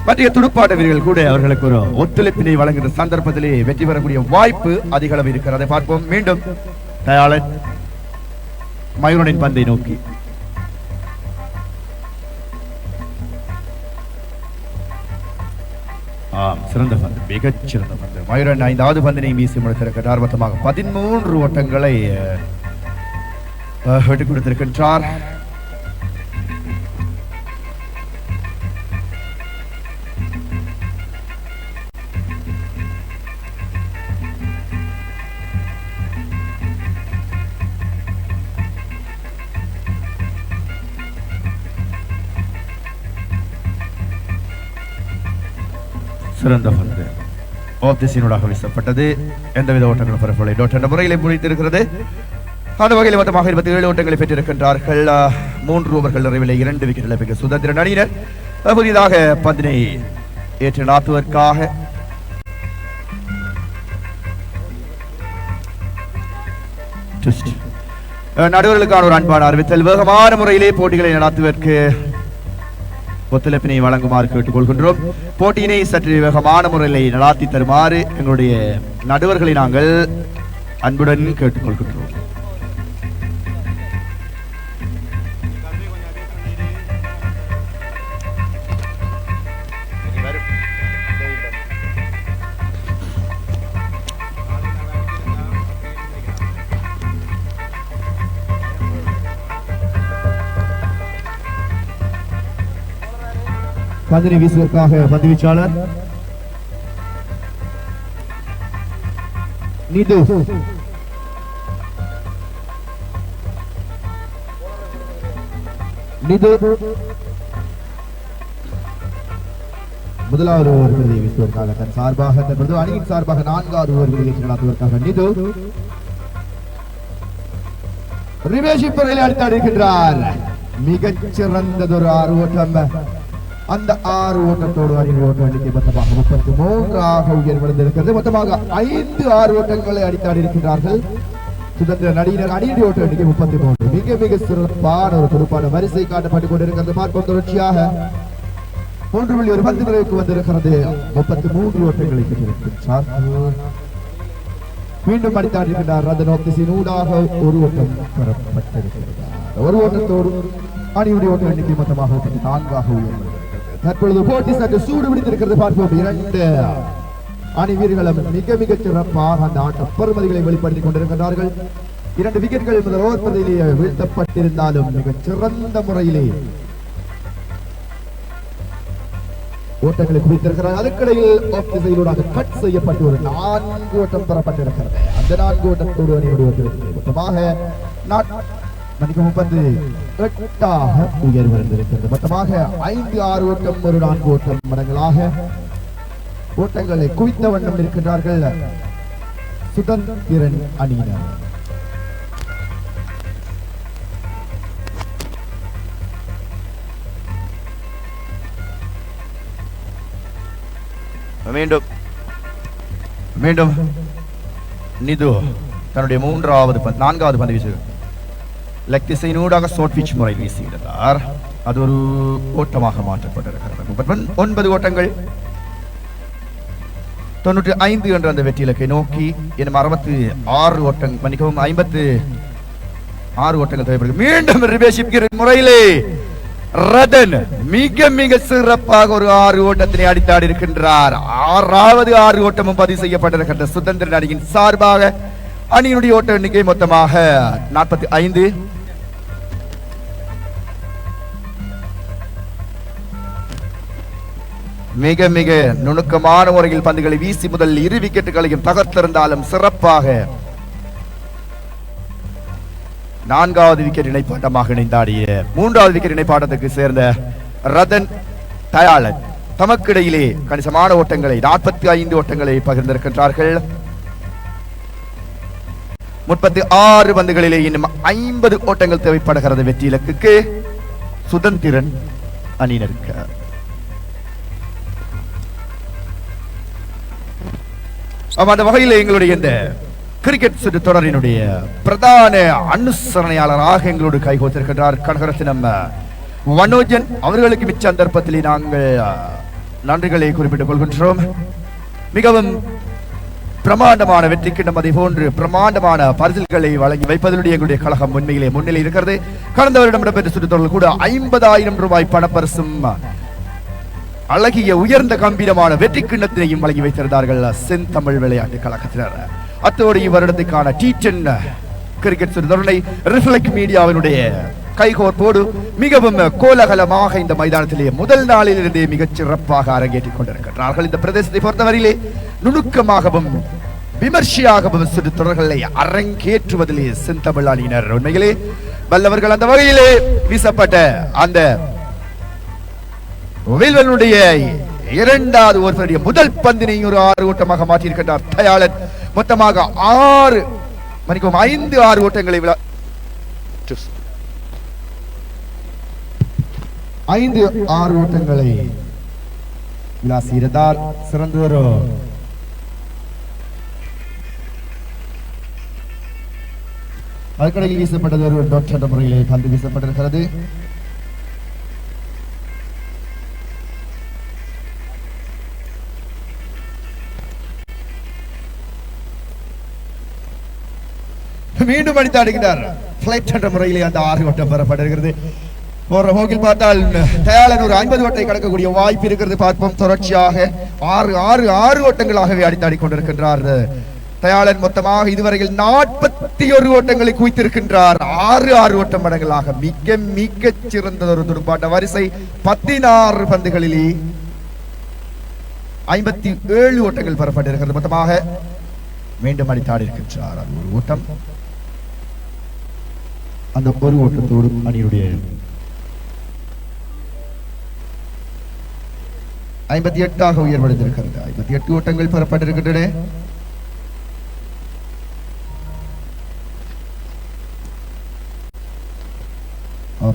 Speaker 1: மற்ற துடுப்பாட்ட வீரர்கள் கூட அவர்களுக்கு ஒரு ஒத்துழைப்பினை வழங்குகிற சந்தர்ப்பத்திலே வெற்றி பெறக்கூடிய வாய்ப்பு அதிக அளவு இருக்கிறது. பார்ப்போம். மீண்டும் தயாளன் மயூரனின் பந்தை நோக்கி சிறந்த பந்து, மிகச் சிறந்த பந்து. மயூரன் 5வது பந்தினை வீசி முடித்திருக்கிறார். மொத்தமாக 13 ஓட்டங்களை விட்டுக் கொடுத்திருக்கின்றார். சிறந்த பந்து ஆஃப் தி சீனோடாக வீசப்பட்டது. எந்தவித ஓட்டங்களும் பெறவில்லை. டாட் என்ற முறையிலே முடித்திருக்கிறது. அந்த வகையில் மொத்தமாக 27 ஓட்டங்களை பெற்றிருக்கின்றார்கள். 3 ஓவர்கள் நிறைவில் 2 விக்கெட் இழப்பிற்கு சுதந்திரன் அணியினர் புதிதாக பந்தினை ஏற்று நாட்டுவதற்காக நடுவர்களுக்கான ஒரு அன்பான அறிவித்தல். வேகமான முறையிலே போட்டிகளை நடத்துவதற்கு ஒத்துழைப்பினை வழங்குமாறு கேட்டுக்கொள்கின்றோம். போட்டியினை சற்று வேகமான முறையிலே நடாத்தி தருமாறு எங்களுடைய நடுவர்களை நாங்கள் அன்புடன் கேட்டுக்கொள்கின்றோம்.
Speaker 2: பந்தினை வீசுவதற்காக பந்து வீச்சாளர் நிது. முதலாவது ஓவர் விருதை வீசுவதற்காக தன் சார்பாக தற்பொழுது அணியின் சார்பாக 4வது ஓவர் விருதை நடத்துவதற்காக நிது ரிவேஷ் இப்பறையில் அடித்தாடுகின்றார். மிகச்சிறந்ததொரு 6 ஓட்டம். அந்த 6 ஓட்டத்தோடு அணியின் ஓட்ட எண்ணிக்கை மொத்தமாக 33 உயர்வடைந்திருக்கிறது. மொத்தமாக 5 ஓட்டங்களை அடித்தாடி இருக்கின்றார்கள் சுதந்திர அணியினர். அணியின் ஓட்ட எண்ணிக்கை 33. மிக மிக சிறப்பான ஒரு துடுப்பான வரிசை காட்டப்பட்டுக் கொண்டிருக்கிறது. பார்ப்போம் தொடர்ச்சியாக 3.1 நிறைவுக்கு வந்திருக்கிறது. 33 ஓட்டங்களை பெற்றிருக்கின்றார். மீண்டும் அடித்தாடி இருக்கின்றார். ரதன் ஆஃப் தி சீன் ஊடாக ஒரு ஓட்டம் பெறப்பட்டிருக்கிறது. ஒரு ஓட்டத்தோடு அணியுடைய ஓட்ட எண்ணிக்கை மொத்தமாக 34 உயர்வடைந்திருக்கிறது. தற்பொழுது போட்டி சற்று சூடு பிடித்திருக்கிறது. பார்ப்போம். 2 அணி வீரர்களும் மிக மிக சிறப்பாக அந்த ஆட்ட பெறுமதிகளை வெளிப்படுத்திக் கொண்டிருக்கிறார்கள். 2 விக்கெட்டுகள் முதல் ஓவர் பகுதியிலேயே வீழ்த்தப்பட்டிருந்தாலும் மிக சிறந்த முறையிலே ஓட்டங்களை குவித்திருக்கிறார். அதுக்கிடையில் ஆஃப் தி சைடூடாக கட் செய்யப்பட்டு ஒரு 4 ஓட்டம் பெறப்பட்டிருக்கிறது. அந்த 4 ஓட்டத்தோடு அணியுடைய ஓட்ட மொத்தமாக 38 உயர்வடைந்திருக்கிறது. மொத்தமாக 5-6 ஓட்டம் ஒரு 4 ஓட்டம் மடங்களாக ஓட்டங்களை குவித்த வண்ணம் இருக்கின்றார்கள் சுதந்திரன் அணியினர்.
Speaker 1: மீண்டும் மீண்டும் நிது தன்னுடைய 4வது பந்து வீசு லெக் திசையினூடாக ஷார்ட் பிட்ச் முறை வீசியிருந்தார். அது ஒரு ஓட்டமாக மாற்றப்பட்டிருக்கிறது. 9 ஓட்டங்கள் 95 என்ற அந்த வெற்றி இலக்கை நோக்கி இன்னும் 66 ஓட்டங்கள் மன்னிக்கவும் 56 ஓட்டங்கள் தேவைப்படுகிறது. மீண்டும் ரிவேஷ் முறையிலே ரதன் மிக மிக சிறப்பாக ஒரு 6 ஓட்டத்தினை அடித்தாடி இருக்கின்றார். 6வது 6 ஓட்டமும் பதிவு செய்யப்பட்டிருக்கின்ற சுதந்திர அணியின் சார்பாக அணியினுடைய ஓட்ட எண்ணிக்கை மொத்தமாக 45. மிக மிக நுணுக்கமான முறையில் பந்துகளை வீசி முதல் 2 விக்கெட்டுகளையும் தகர்த்திருந்தாலும் சிறப்பாக 4வது விக்கெட் இணைப்பாட்டமாக இணைந்தாடிய 3வது விக்கெட் இணைப்பாட்டத்துக்கு சேர்ந்த ரதன் தயாளன் தமக்கிடையிலே கணிசமான ஓட்டங்களை 45 ஓட்டங்களை பகிர்ந்திருக்கின்றார்கள். 36 பந்துகளிலே இன்னும் 50 ஓட்டங்கள் தேவைப்படுகிறது வெற்றி இலக்குக்கு சுதந்திரன் அணியினருக்கு. அந்த வகையில் எங்களுடைய இந்த கிரிக்கெட் சுற்று தொடரினுடைய பிரதான அனுசரணையாளராக எங்களோடு கைகோத்திருக்கின்றார் கனகரத்தினம் மனோஜன் அவர்களுக்கு மிச்ச சந்தர்ப்பத்திலே நாங்கள் நன்றிகளை குறிப்பிட்டுக் கொள்கின்றோம். மிகவும் பிரமாண்டமான வெற்றி கிண்ணம் அதை போன்று பிரமாண்டமான பரிசுகளை வழங்கி வைப்பதனுடைய எங்களுடைய கழகம் உண்மையிலே முன்னிலை இருக்கிறது. கடந்த வருடம் இடம்பெற்ற சுற்றுத் தொடரில் கூட 50,000 ரூபாய் பணப்பரிசும் அழகிய உயர்ந்த கம்பீரமான வெற்றி கிண்ணத்தினையும் வழங்கி வைத்திருந்தார்கள் செந்தமிழ் விளையாட்டு கழகத்தினர். அத்தோடு இவ்வருடத்துக்கான T10 கிரிக்கெட் தொடரை ரிஃப்ளெக்ட் மீடியாவினுடைய கைகோர்ப்போடு மிகவும் கோலாகலமாக இந்த மைதானத்திலே முதல் நாளிலிருந்தே மிகச் சிறப்பாக அரங்கேற்றிக் கொண்டிருக்கிறார்கள். இந்த பிரதேசத்தை பொறுத்தவரையிலே நுணுக்கமாகவும் விமர்சையாகவும் சிறு தொடர்களை அரங்கேற்றுவதிலே செந்தமிழ் அணியினர் உண்மையிலே வல்லவர்கள். அந்த வகையிலே வீசப்பட்ட அந்த இரண்டாவது ஓவருடைய முதல் பந்தினை ஒரு 6 ஓட்டமாக மாற்றியிருக்கின்றார் தயாளன். மொத்தமாக 5-6 ஓட்டங்களை
Speaker 2: 5-6 ஓட்டங்களை விளாசியிருந்தார். சிறந்ததொரு அதற்கடையில் வீசப்பட்டது ஒரு டாட் என்ற முறையிலே பந்து வீசப்பட்டிருக்கிறது. மீண்டும் அடித்தாடுகிறார். பிளைட் என்ற முறையிலே அந்த 6 ஓட்டம் பெறப்பட்டிருக்கிறது. போற போக்கில் பார்த்தால் தயாளன் ஒரு 50 ஓட்டை கடக்கக்கூடிய வாய்ப்பு இருக்கிறது. பார்ப்போம். தொடர்ச்சியாக 6 ஓட்டங்களாகவே அடித்தாடி கொண்டிருக்கின்றார் தயாளன். மொத்தமாக இதுவரையில் 41 ஓட்டங்களை குவித்திருக்கின்றார். 6 ஓட்டம் மடங்களாக மிக சிறந்த ஒரு துடுப்பாட்ட வரிசை. 16 பந்துகளிலே 57 ஓட்டங்கள் பெறப்பட்டிருக்கிறது. மொத்தமாக மீண்டும் அடித்தாடி இருக்கின்றார். அது ஒரு ஓட்டம். அந்த ஒரு ஓட்டத்தோடு அணியுடைய 58 உயர்வடைந்திருக்கிறது. 58 ஓட்டங்கள் பெறப்பட்டிருக்கின்றன.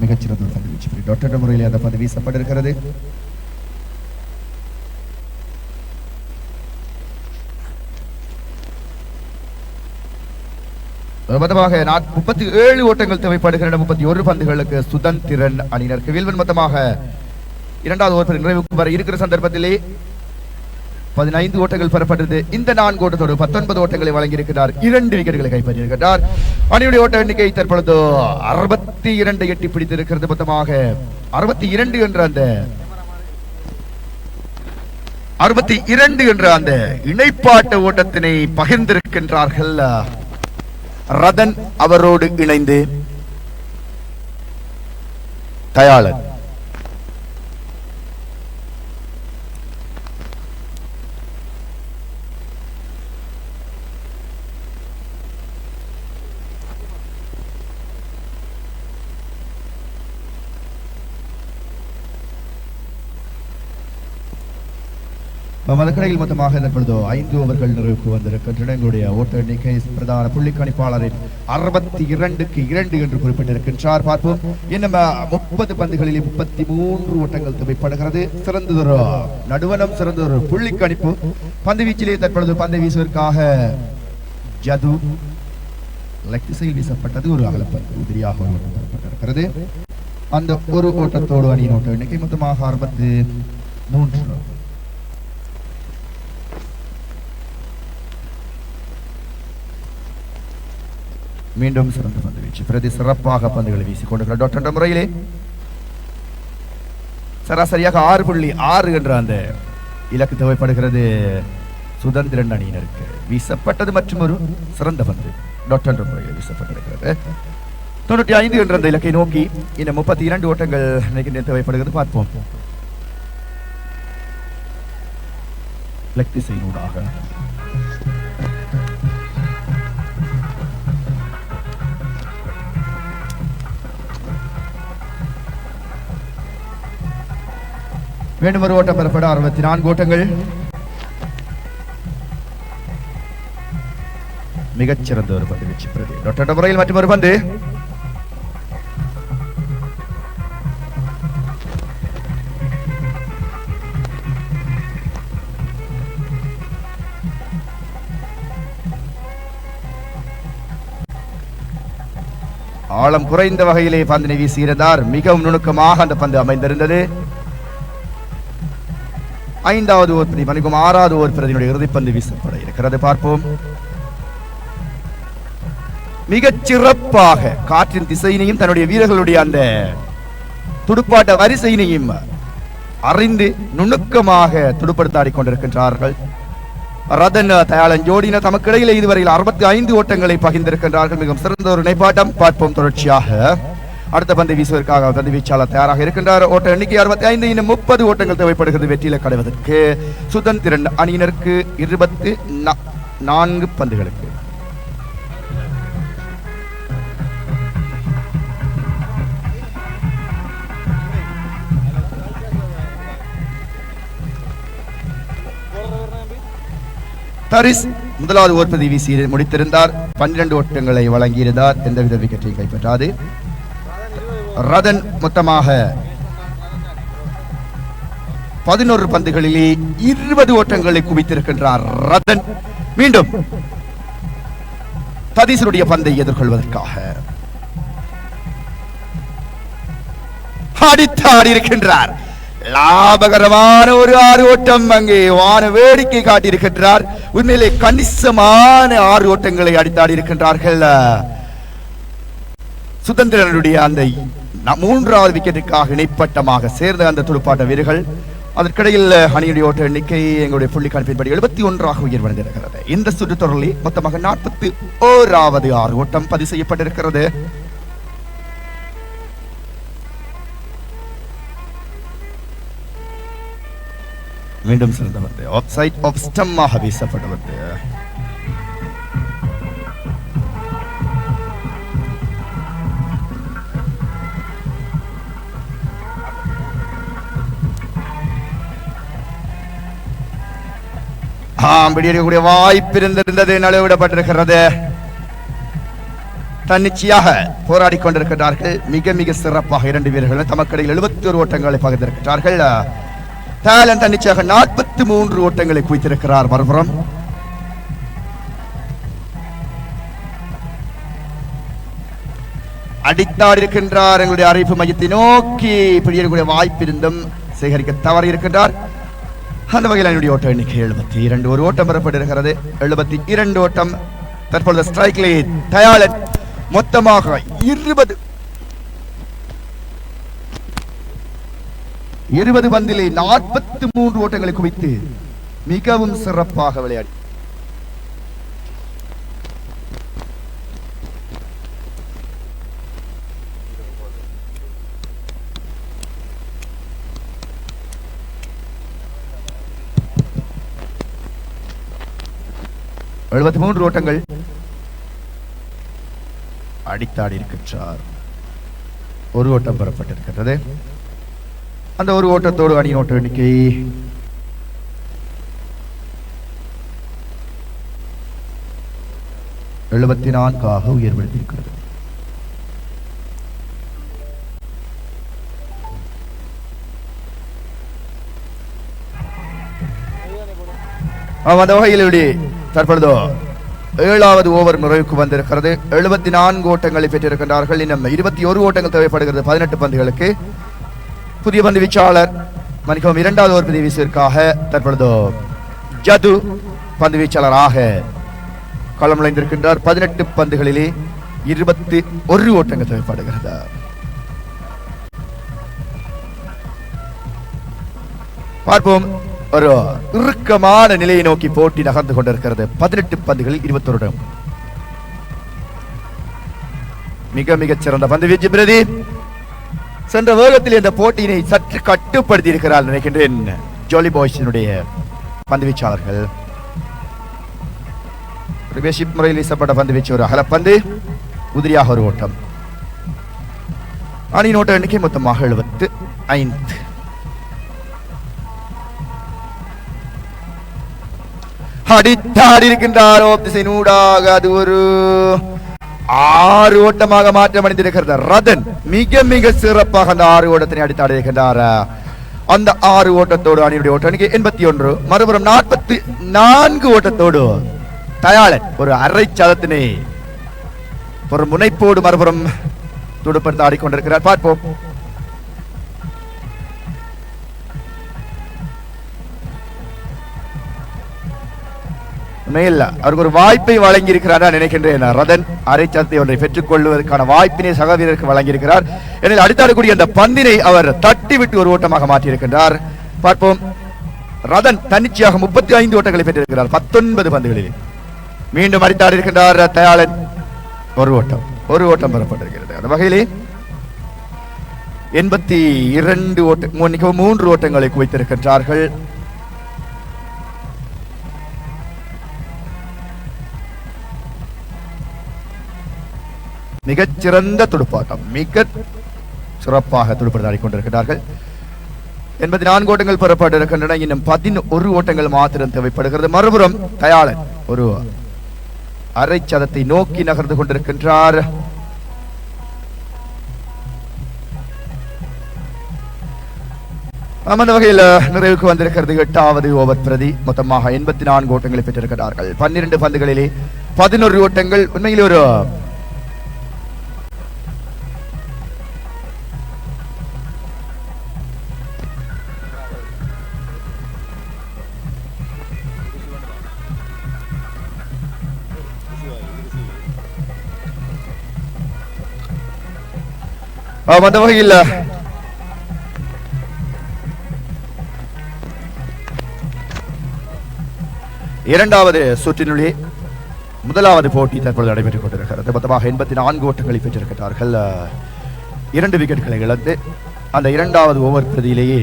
Speaker 2: மிகச்சிறந்த பந்து வீச்சு டாட் முறையில் அந்த பந்து வீசப்பட்டிருக்கிறது. மொத்தமாக 37 ஓட்டங்கள் தேவைப்படுகின்றன. 31 பந்துகளுக்கு சுதந்திரன் அணியினருக்கு வீழ்வன். மொத்தமாக இரண்டாவது ஓவர் நிறைவுக்கு வர இருக்கிற சந்தர்ப்பத்திலே 15 ஓட்டங்கள் பெறப்பட்டது. இந்த 4 ஓட்டத்தோடு 19 ஓட்டங்களை வழங்கியிருக்கிறார். 2 விக்கெட்டுகளை கைப்பற்றியிருக்கிறார். அணியுடைய ஓட்ட எண்ணிக்கை தற்பொழுது 62 எட்டி பிடித்திருக்கிறது. மொத்தமாக 62 என்ற அந்த இணைப்பாட்ட ஓட்டத்தினை பகிர்ந்திருக்கின்றார்கள் ரதன் அவரோடு இணைந்து தயாளன். மதக்கடையில் மொத்தமாக தற்பொழுது 5 ஓவர்கள் நிறைவுக்கு வந்திருக்கின்றன. எங்களுடைய ஓட்ட எண்ணிக்கை பிரதான புள்ளி கணிப்பாளரின் 62க்கு 2 என்று குறிப்பிட்டிருக்கின்றார். பார்ப்போம். இன்னும் 30 பந்துகளில் 33 ஓட்டங்கள் தேவைப்படுகிறது. சிறந்ததொரு நடுவனம், சிறந்ததொரு புள்ளி கணிப்பு. பந்து வீச்சிலே தற்பொழுது பந்தை வீசுவதற்காக ஜது லெக் திசையில் வீசப்பட்டது. ஒரு அகலப்பந்து உதிரியாக ஒரு ஓட்டம் பெறப்பட்டிருக்கிறது. அந்த ஒரு ஓட்டத்தோடு அணியின் ஓட்ட எண்ணிக்கை மொத்தமாக 63. மீண்டும் சிறந்த பந்து வீச்சு. பிரதி சிறப்பாக பந்துகளை வீசிக் கொண்டிருக்கிறார் டாட் என்ற முறையிலே. சராசரியாக 6.6 என்ற அந்த இலக்கு தேவைப்படுகிறது சுதந்திரன் அணியினருக்கு. வீசப்பட்டது மற்றும் ஒரு சிறந்த பந்து டாட் என்ற முறையில் வீசப்பட்டிருக்கிறது. 95 என்ற அந்த இலக்கை நோக்கி இன்னும் 32 ஓட்டங்கள் தேவைப்படுகிறது. பார்ப்போம். லெக் திசையினூடாக மீண்டும் ஒரு ஓட்டம் பெறப்பட 64 ஓட்டங்கள். மிகச்சிறந்த ஒரு பந்து வீச்சு பிரதி டாட் முறையில் மற்றும் ஒரு பந்து. ஆழம் குறைந்த வகையிலே பந்தினை வீசியிருந்தார். மிகவும் நுணுக்கமாக அந்த பந்து அமைந்திருந்தது. 5வது ஓவர் பிரதி மணிக்கும் 6வது ஓவர் பிரதியினுடைய இறுதிப்பந்து வீசப்பட இருக்கிறது. பார்ப்போம். மிகச் சிறப்பாக காற்றின் திசையினையும் தன்னுடைய வீரர்களுடைய அந்த துடுப்பாட்ட வரிசையினையும் அறிந்து நுணுக்கமாக துடுப்படுத்தாடி கொண்டிருக்கின்றார்கள் ரதன் தயாளன் ஜோடியினர். தமக்கு இடையிலே இதுவரையில் 65 ஓட்டங்களை பகிர்ந்திருக்கின்றார்கள். மிகவும் சிறந்த ஒரு இணைப்பாட்டம். பார்ப்போம். தொடர்ச்சியாக அடுத்த பந்தை வீசுவதற்காக பந்து வீச்சாளர் தயாராக இருக்கின்றார். ஓட்ட எண்ணிக்கை 65. இன்னும் 30 ஓட்டங்கள் தேவைப்படுகிறது வெற்றியில கடவதற்கு. சுதந்திரன் அணியினருக்கு 24 பந்துகளுக்கு.
Speaker 1: தரிஸ் முதலாவது ஓர்பதி வீசி முடித்திருந்தார். 12 ஓட்டங்களை வழங்கியிருந்தார். எந்தவித விக்கெட்டையும் கைப்பற்றாது. ரதன் மொத்தமாக 11 பந்துகளிலே 20 ஓட்டங்களை குவித்திருக்கின்றார். ரதன் மீண்டும் ததீசனுடைய பந்தை எதிர்கொள்வதற்காக அடித்தாடி இருக்கின்றார். லாபகரமான ஒரு 6 ஓட்டம் அங்கே வான வேடிக்கை காட்டியிருக்கின்றார். உண்மையிலே கணிசமான 6 ஓட்டங்களை அடித்தாடி இருக்கின்றார்கள். சுதந்திரனுடைய அந்த 3வது விக்கெட்டுக்காக இணைப்பட்டமாக சேர்ந்த அந்த துடுப்பாட்ட வீரர்கள். அதற்கிடையில் அணியுடைய ஓட்ட எண்ணிக்கை எங்களுடைய புள்ளி கணிப்பின்படி 71 உயர்வடைந்திருக்கிறது. இந்த சுற்று தொடரில் மொத்தமாக 41வது 6 ஓட்டம் பதிவு செய்யப்பட்டிருக்கிறது. மீண்டும் சிறந்த வந்து ஆஃப் சைட் ஆஃப் ஸ்டம்மாக வீசப்பட்டது. பிடிக்கக்கூடிய வாய்ப்பு இருந்திருந்தது, நழுவிடப்பட்டிருக்கிறது. தன்னிச்சையாக போராடி கொண்டிருக்கிறார்கள். மிக மிக சிறப்பாக 2 வீரர்கள் தமக்கடையில் 71 ஓட்டங்களை பகிர்ந்திருக்கிறார்கள். தன்னிச்சையாக 43 ஓட்டங்களை குவித்திருக்கிறார். மறுபுறம் அடித்தாடி இருக்கின்றார். எங்களுடைய அறிவிப்பு மையத்தை நோக்கி பிடிக்கக்கூடிய வாய்ப்பு இருந்தும் சேகரிக்க தவறி இருக்கின்றார். அந்த வகையில் என்னுடைய ஓட்ட எண்ணிக்கை 72. ஒரு ஓட்டம் பெறப்பட்டிருக்கிறது. 72 ஓட்டம். தற்பொழுது ஸ்ட்ரைக்லே தயாளன் மொத்தமாக 20 பந்திலே 43 ஓட்டங்களை குவித்து மிகவும் சிறப்பாக விளையாடி ஓட்டங்கள் அடித்தாடி இருக்கின்றார். ஒரு ஓட்டம் பெறப்பட்டிருக்கிறது. அந்த ஒரு ஓட்டத்தோடு அணி ஓட்ட எண்ணிக்கை 74 உயர்வடைந்திருக்கிறது. அந்த வகையிலுடைய தற்பொழுது 7வது ஓவர் நிறைவுக்கு வந்திருக்கிறது. 74 ஓட்டங்களை பெற்றிருக்கின்றார்கள். இன்னும் 21 ஓட்டங்கள் தேவைப்படுகிறது 18 பந்துகளுக்கு. புதிய பந்து வீச்சாளர் மன்னிக்கவும் 2வது ஓவர் பந்து வீசிற்காக தற்பொழுது ஜது பந்து வீச்சாளராக களம் நுழைந்திருக்கின்றார். 18 பந்துகளிலே 21 ஓட்டங்கள் தேவைப்படுகிறது. பார்ப்போம். ஒரு இறுக்கமான நிலையை நோக்கி போட்டி நகர்ந்து கொண்டிருக்கிறது. 18 பந்துகளில் 21 ஓட்டம். மிக மிகச் சிறந்த பந்து வீச்சு பிரதி. சென்ற வேகத்தில் இந்த போட்டியினை சற்று கட்டுப்படுத்தி இருக்கிறார் நினைக்கின்றேன் ஜோலி பாய்ஸினுடைய பந்து வீச்சாளர்கள். முறையில் வீசப்பட்ட பந்து வீச்சு ஒரு அகலப்பந்து, உதிரியாக ஒரு ஓட்டம். அணியின் ஓட்ட எண்ணிக்கை மொத்தமாக 75. அடித்தாடி இருக்கின்றார். திசையூடாக அது ஒரு 6 ஓட்டமாக மாற்றமடைந்திருக்கிறது. ரதன் மிக மிக சிறப்பாக அந்த 6 ஓட்டத்தினை அடித்தாடி இருக்கின்றார். அந்த 6 ஓட்டத்தோடு அணியுடைய ஓட்ட எண்ணிக்கை 81. மறுபுறம் 44 ஓட்டத்தோடு தயாளன் ஒரு அரை சதத்தினை ஒரு முனைப்போடு மறுபுறம் துடுப்படுத்த ஆடிக்கொண்டிருக்கிறார். பார்ப்போம். அவருக்கு ஒரு வாய்ப்பை வழங்கி இருக்கிறார் நினைக்கின்றேன். ரதன் அரைச்சத்தை ஒன்றை பெற்றுக் கொள்வதற்கான வாய்ப்பினை சக வீரருக்கு வழங்கியிருக்கிறார். எனில் அடித்தாடக்கூடிய அந்த பந்தினை அவர் தட்டிவிட்டு ஒரு ஓட்டமாக மாற்றியிருக்கின்றார். பார்ப்போம். ரதன் தன்னிச்சையாக 35 ஓட்டங்களை பெற்றிருக்கிறார் 19 பந்துகளில். மீண்டும் அடித்தாடி இருக்கின்றார் தயாளன். ஒரு ஓட்டம் பெறப்பட்டிருக்கிறது. அந்த வகையிலே 82 ஓட்டம் 3 ஓட்டங்களை குவித்திருக்கின்றார்கள். மிகச்சிறந்த துடுப்பாட்டம், மிக சிறப்பாக துடுப்படுத்தாடி கொண்டிருக்கிறார்கள். 84 ஓட்டங்கள் பெறப்பட்டு இருக்கின்றன. இன்னும் 11 ஓட்டங்கள் மாத்திரம் தேவைப்படுகிறது. மறுபுறம் தயாளன் ஒரு அரை சதத்தை நோக்கி நகர்ந்து கொண்டிருக்கின்றார். அந்த வகையில் நிறைவுக்கு வந்திருக்கிறது 8வது ஓவர் பிரதி. மொத்தமாக 84 ஓட்டங்களை பெற்றிருக்கிறார்கள். 12 பந்துகளிலே 11 ஓட்டங்கள். உண்மையில் ஒரு அந்த வகையில் இரண்டாவது சுற்றினுள்ளே முதலாவது போட்டி தற்பொழுது நடைபெற்றுக் கொண்டிருக்கிறது. மொத்தமாக 84 ஓட்டங்களை பெற்றிருக்கிறார்கள். 2 விக்கெட்டுகளை இழந்து அந்த இரண்டாவது ஓவர் பிரதியிலேயே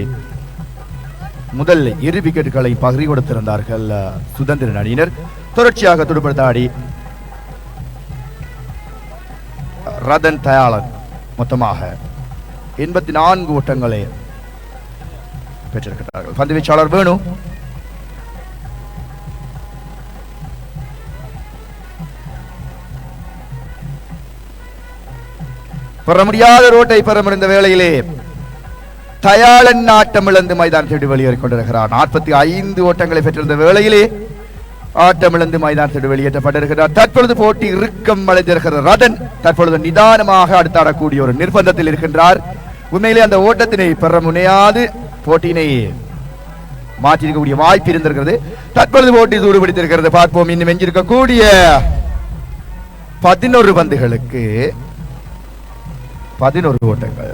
Speaker 1: முதல் 2 விக்கெட்டுகளை பகிரி கொடுத்திருந்தார்கள் சுதந்திரன் அணியினர். தொடர்ச்சியாக துடுப்படுத்தாடி ரதன் தயாளன் மொத்தமாக 84 ஓட்டங்களை பெற்றிருக்கிறார்கள். பந்து வீச்சாளர் வேணு பெற முடியாத ரோட்டை பெற முடிந்த வேளையிலே தயாளன் ஆட்டம் இழந்து மைதானத்தை விட்டு வெளியேறிக் கொண்டிருக்கிறார். 45 ஓட்டங்களை பெற்றிருந்த வேளையிலே ஆட்டம் இழந்து மைதானத்தை வெளியேற்றப்பட்டிருக்கிறார். தற்பொழுது போட்டி இறுக்கம் அடைந்திருக்கிற ரதன் தற்பொழுது நிதானமாக அடுத்தாடக்கூடிய ஒரு நிர்பந்தத்தில் இருக்கின்றார். உண்மையிலே அந்த ஓட்டத்தினை பெற முடியாது போட்டியினை மாற்றிருக்கக்கூடிய வாய்ப்பு இருந்திருக்கிறது. தற்பொழுது போட்டி சூடுபிடித்திருக்கிறது. பார்ப்போம். இன்னும் எஞ்சிருக்கக்கூடிய 11 பந்துகளுக்கு 11 ஓட்டங்கள்.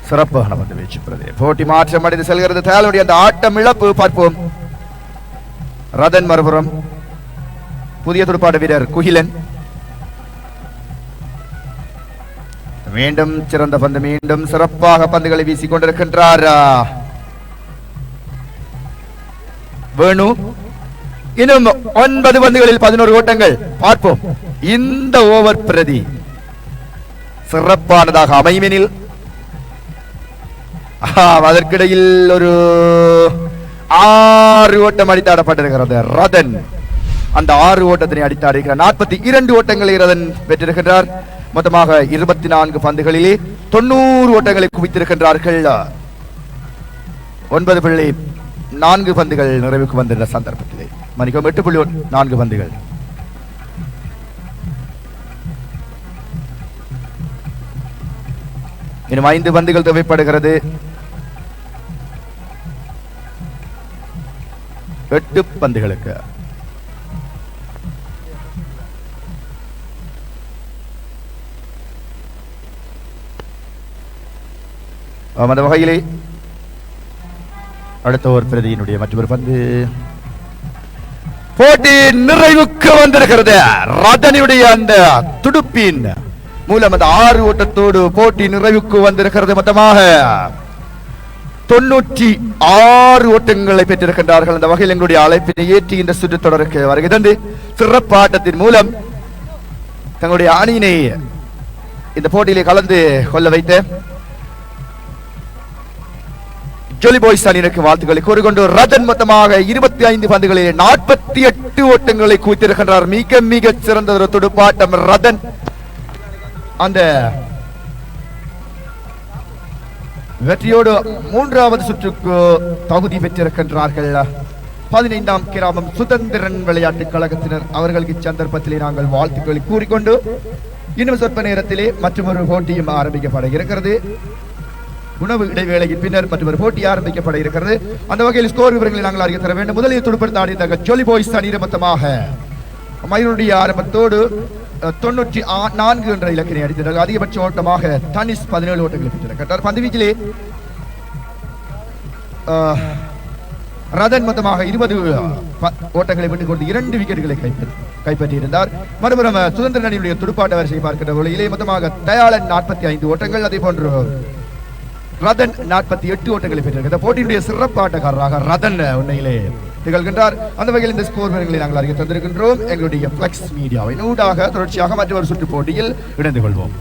Speaker 1: சிறப்பான பந்து வீச்சு பிரதி. போட்டி மாற்றம் அடைந்து செல்கிறது. தயாளுடைய அந்த ஆட்டம் இழப்பு பார்ப்போம். ரதன் மறுபுறம் புதிய துடுப்பாட்ட வீரர் குஹிலன். மீண்டும் சிறந்த பந்து. மீண்டும் சிறப்பாக பந்துகளை வீசிக் கொண்டிருக்கின்றார் வேணு. இன்னும் 9 பந்துகளில் 11 ஓட்டங்கள். பார்ப்போம். இந்த ஓவர் பிரதி சிறப்பானதாக அமைமெனில் அதற்கிடையில் ஒரு 6 ஓட்டம் அடித்தாடப்பட்டிருக்கிறது. ரதன் அந்த 6 ஓட்டத்தினை அடித்தாடுகிறார். 42 ஓட்டங்களை ரதன் பெற்றிருக்கின்றார். மொத்தமாக 24 பந்துகளிலே 90 ஓட்டங்களை குவித்திருக்கின்றார்கள். 9.4 பந்துகள் நிறைவுக்கு வந்திருந்த சந்தர்ப்பத்திலே மணிக்கும் 8.4 பந்துகள். இன்னும் 5 பந்துகள் தேவைப்படுகிறது. 8 பந்துகளுக்கு. அந்த வகையிலே அடுத்த ஓவர் பிரதியினுடைய மற்றொரு பந்து. போட்டி நிறைவுக்கு வந்திருக்கிறது. ரதனியுடைய அந்த துடுப்பின் மூலம் அந்த 6 ஓட்டத்தோடு போட்டி நிறைவுக்கு வந்திருக்கிறது. மொத்தமாக 96 ஓட்டங்களை பெற்றிருக்கின்றார்கள். அந்த வகையில் எங்களுடைய அழைப்பினை ஏற்றி இந்த சுற்று தொடருக்கு வருகை தந்து சிறப்பாட்டத்தின் மூலம் தங்களுடைய அணியினை இந்த போட்டியிலே கலந்து கொள்ள வைத்த ஜொலி பாய்ஸ் அணியினருக்கு வாழ்த்துக்களை கூறிக்கொண்டு ரதன் மொத்தமாக 25 பந்துகளில் 48 ஓட்டங்களை குவித்திருக்கின்றார். மிக மிக சிறந்த ஒரு துடுப்பாட்டம் ரதன். அந்த வெற்றியோடு 3வது சுற்றுக்கு தகுதி பெற்றிருக்கின்றார்கள். 15ஆம் கிராமம் சுதந்திரன் விளையாட்டுக் கழகத்தினர் அவர்களுக்கு சந்தர்ப்பத்திலே நாங்கள் வாழ்த்துக்களை கூறிக்கொண்டு இன்னும் சொற்ப நேரத்திலே மற்றொரு போட்டியும் ஆரம்பிக்கப்பட இருக்கிறது. உணவு இடைவேளையின் பின்னர் மற்றொரு போட்டி ஆரம்பிக்கப்பட இருக்கிறது. அந்த வகையில் ஸ்கோர் விவரங்களை நாங்கள் அறிய தர வேண்டும். முதலில் துடுப்படுத்த ஆடிய ஜொலி பாய்ஸ் அணி மொத்தமாக மயிலுடைய ஆரம்பத்தோடு 94 என்ற இலக்கினை அடித்தார்கள். அதிகபட்ச ஓட்டமாக தனிஷ் 17 ஓட்டங்களை பெற்றிருக்கிறார். பந்து வீச்சிலே ரதன் மொத்தமாக 20 ஓட்டங்களை விட்டுக் கொண்டு 2 விக்கெட்டுகளை கைப்பற்றியிருந்தார். மறுபுறம் சுதந்திர அணியுடைய துடுப்பாட்ட வரிசையை பார்க்கின்ற வேளையிலே மொத்தமாக தயாளன் 45 ஓட்டங்கள், அதே போன்று ரதன் 48 ஓட்டங்களை பெற்றிருக்கிறார். போட்டியுடைய சிறப்பாட்டக்காரராக ரதன் உண்மையிலே திகழ்கின்றார். அந்த வகையில் இந்த ஸ்கோர் விவரங்களை நாங்கள் அறிய தந்திருக்கின்றோம். எங்களுடைய பிளக்ஸ் மீடியாவின் ஊடாக தொடர்ச்சியாக மற்றொரு சுற்று போட்டியில் இணைந்து கொள்வோம்.